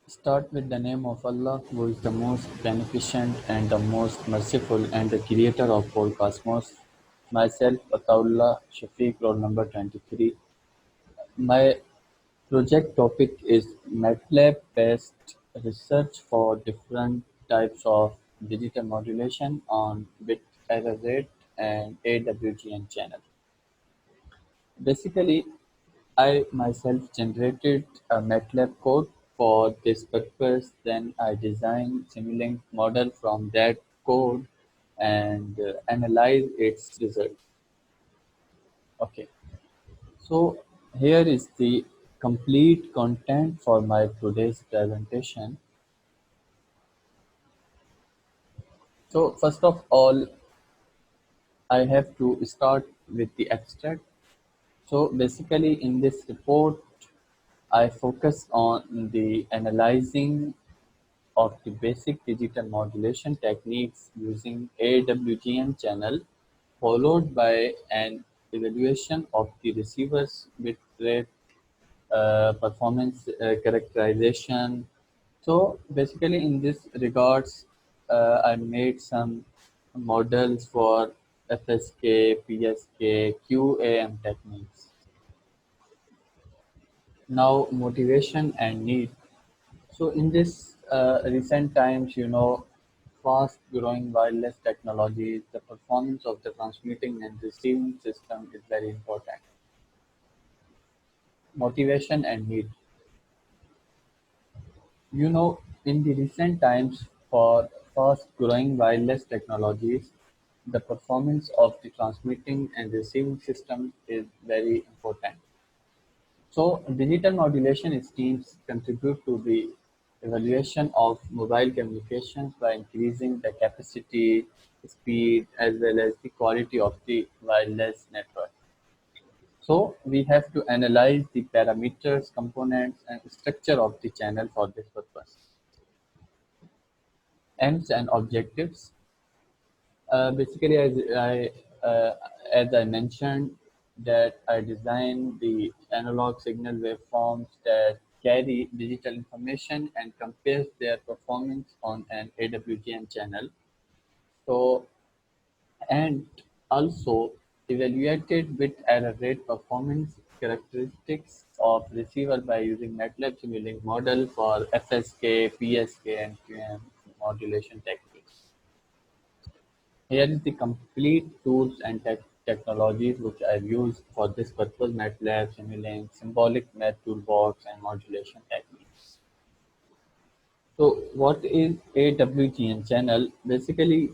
Start with the name of Allah, who is the most beneficent and the most merciful, and the creator of whole cosmos. Myself, Ataullah Shafiq, roll number 23. My project topic is MATLAB-based research for different types of digital modulation on bit error rate and AWGN channel. Basically, I myself generated a MATLAB code for this purpose. Then I designed Simulink model from that code and analyze its result. Okay, so here is the complete content for my today's presentation. So first of all, I have to start with the abstract. So basically, in this report, I focus on the analyzing of the basic digital modulation techniques using AWGN channel, followed by an evaluation of the receiver's bit rate performance characterization. So basically, in this regards, I made some models for FSK, PSK, QAM techniques. Now, motivation and need. So in this recent times, fast growing wireless technologies, the performance of the transmitting and receiving system is very important. Motivation and need. In the recent times for fast growing wireless technologies, the performance of the transmitting and receiving system is very important. So digital modulation schemes contribute to the evaluation of mobile communications by increasing the capacity, speed, as well as the quality of the wireless network. So we have to analyze the parameters, components, and structure of the channel for this purpose. Aims and objectives. Basically, as I mentioned, that I designed the analog signal waveforms that carry digital information and compares their performance on an AWGN channel. So, and also evaluated bit error rate performance characteristics of receiver by using MATLAB Simulink model for FSK, PSK, and QM modulation techniques. Here is the complete tools and technologies which I've used for this purpose: MATLAB, Simulink, Symbolic Math Toolbox, and modulation techniques. So, what is AWGN channel? Basically,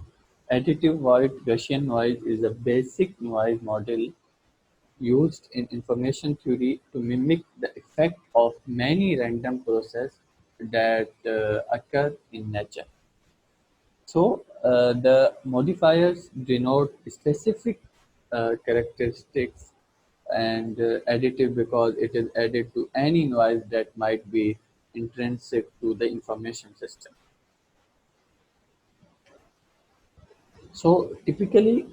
additive white Gaussian noise is a basic noise model used in information theory to mimic the effect of many random processes that occur in nature. So the modifiers denote specific characteristics and additive because it is added to any noise that might be intrinsic to the information system. So typically,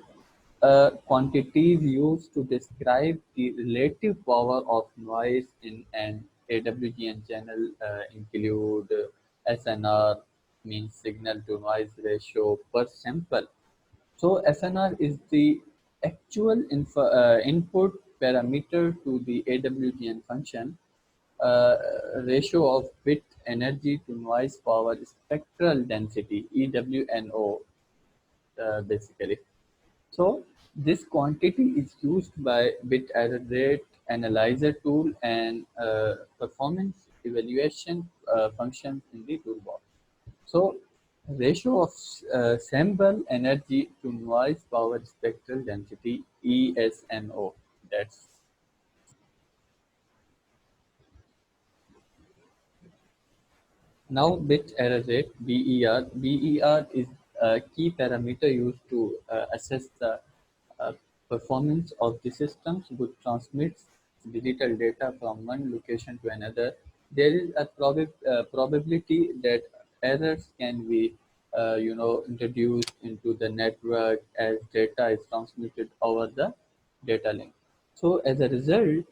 quantities used to describe the relative power of noise in an AWGN channel include SNR, means signal to noise ratio per sample. So SNR is the actual input parameter to the AWGN function, uh, ratio of bit energy to noise power spectral density EWNO, basically. So this quantity is used by bit error rate analyzer tool and performance evaluation functions in the toolbox. So ratio of sample energy to noise power spectral density ESNO. That's now bit error rate BER. BER is a key parameter used to assess the uh, performance of the systems which transmits digital data from one location to another. There is a probability that errors can be introduced into the network as data is transmitted over the data link. So as a result,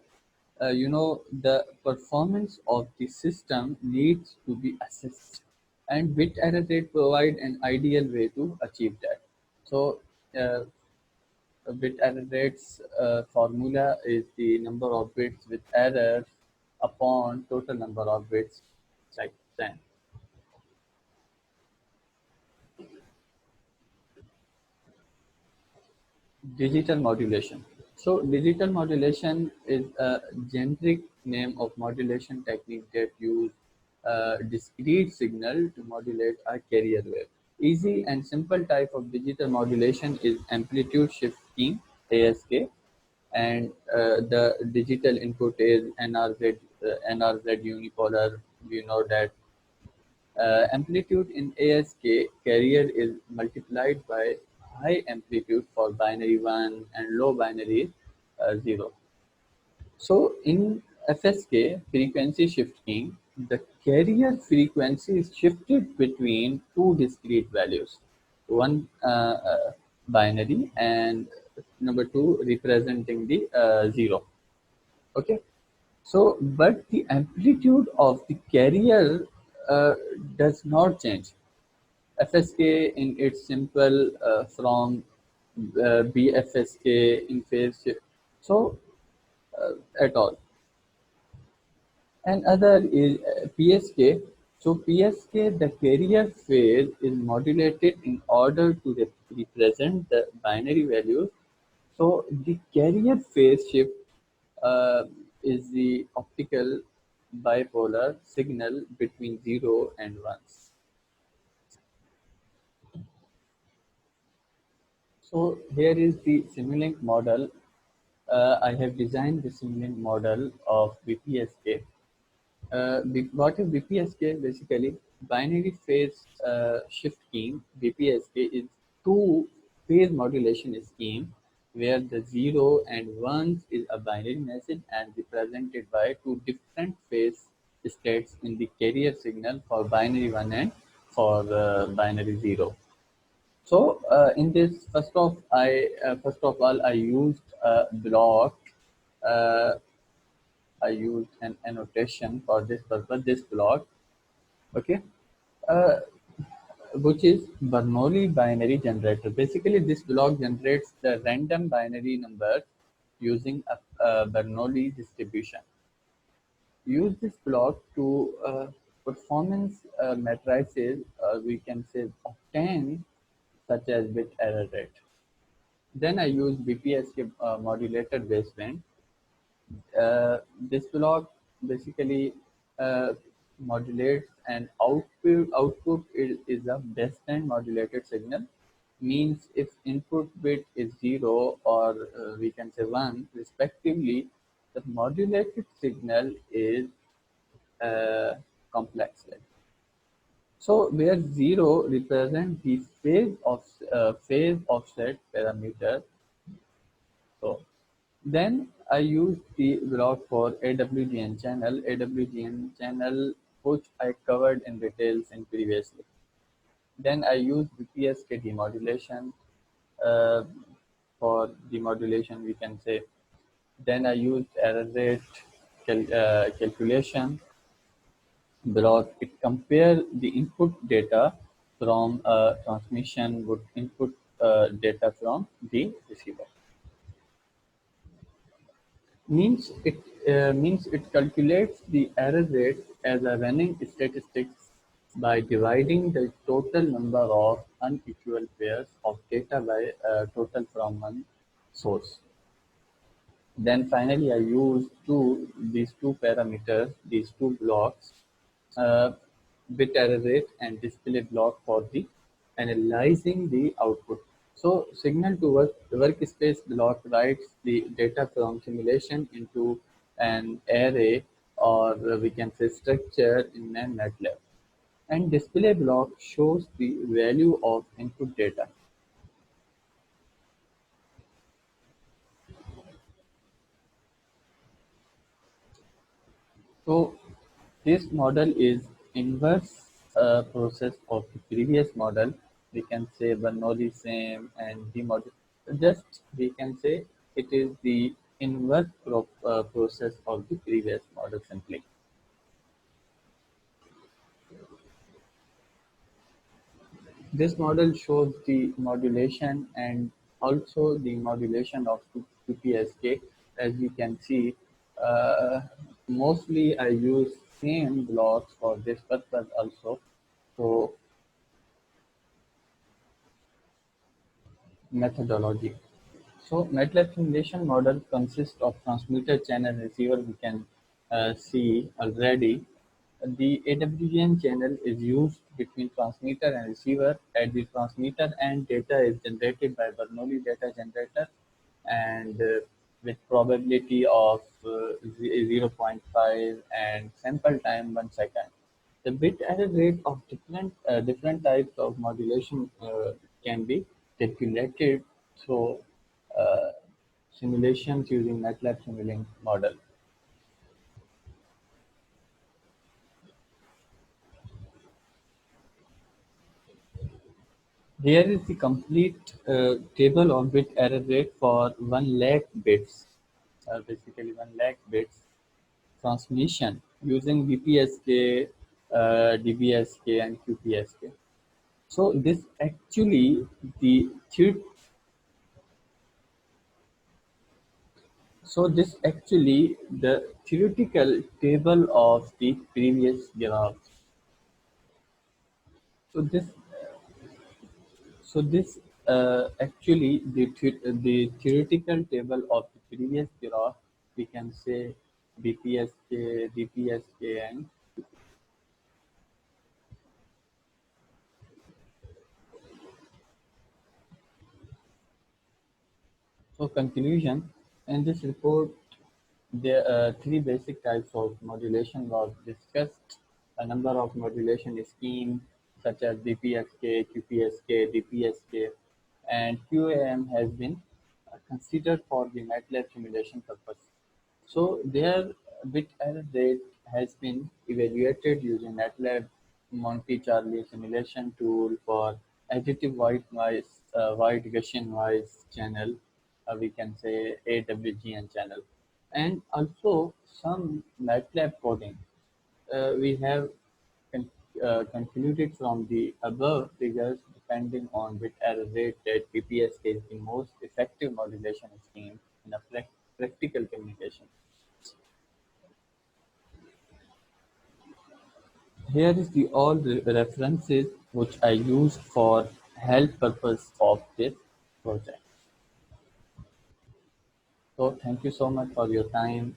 the performance of the system needs to be assessed, and bit error rate provide an ideal way to achieve that. So, uh, a bit error rate's formula is the number of bits with errors upon total number of bits, like 10. Digital modulation. So digital modulation is a generic name of modulation technique that use discrete signal to modulate a carrier wave. Easy and simple type of digital modulation is amplitude shift keying (ASK), and the digital input is NRZ unipolar. We know that amplitude in ASK carrier is multiplied by high amplitude for binary 1 and low binary 0. So in FSK frequency shifting, the carrier frequency is shifted between two discrete values, one binary and number two representing the 0. Okay. So, but the amplitude of the carrier does not change. FSK in its simple from BFSK in phase shift. So, at all. And other is PSK. So, PSK, the carrier phase is modulated in order to represent the binary values. So, the carrier phase shift uh, is the optical bipolar signal between 0 and 1. So here is the Simulink model. I have designed the Simulink model of BPSK. What is BPSK? Basically, binary phase shift keying. BPSK is two phase modulation scheme where the 0 and 1 is a binary message and represented by two different phase states in the carrier signal for binary 1 and for binary 0. So in this, first of all I used a block. Uh, I used an annotation for this purpose. This block, okay, uh, which is Bernoulli binary generator. Basically, this block generates the random binary numbers using a Bernoulli distribution. Use this block to performance matrices, we can say obtain, such as bit error rate. Then I use BPSK modulated baseband. This block basically uh, modulates and output is a baseband modulated signal. Means if input bit is 0 or we can say 1 respectively, the modulated signal is uh, complex. Like. So where 0 represents the phase offset parameter. So then I use the block for AWGN channel. AWGN channel, which I covered in details in previously. Then I use BPSK demodulation uh, for demodulation, we can say. Then I used error rate calculation block. It compare the input data from transmission with input data from the receiver. Means it calculates the error rate as a running statistics by dividing the total number of unequal pairs of data by total from one source. Then finally, I use these two parameters, these two blocks, uh, bit error rate and display block for the analyzing the output. So signal to workspace block writes the data from simulation into an array, or we can say structure in a MATLAB. And display block shows the value of input data. So this model is inverse process of the previous model. We can say Bernoulli same and the model. Just we can say it is the inverse process of the previous model simply. This model shows the modulation and also the modulation of QPSK. As you can see, uh, mostly I use same blocks for this purpose also. So methodology. So MATLAB simulation model consists of transmitter, channel, receiver. We can see already. The AWGN channel is used between transmitter and receiver. At the transmitter end, data is generated by Bernoulli data generator and with probability of 0 0.5 and sample time 1 second. The bit error rate of different types of modulation can be calculated through uh, simulations using MATLAB simulink model. Here is the complete table of bit error rate for 1 lakh bits, basically 1 lakh bits transmission using BPSK, DBSK, and QPSK. So this actually the the- so this actually the theoretical table of the previous graph. So this actually the theoretical table of the previous graph we can say BPSK, DPSK, and so conclusion. In this report, there are three basic types of modulation was discussed. A number of modulation schemes such as BPSK, QPSK, DPSK, and QAM has been considered for the MATLAB simulation purpose. So their bit error rate has been evaluated using MATLAB Monte Carlo simulation tool for additive white Gaussian noise channel. We can say AWGN channel, and also some MATLAB coding. We have con- concluded from the above figures depending on bit error rate that PPSK is the most effective modulation scheme in a practical communication. Here is the all references which I used for help purpose of this project. So thank you so much for your time.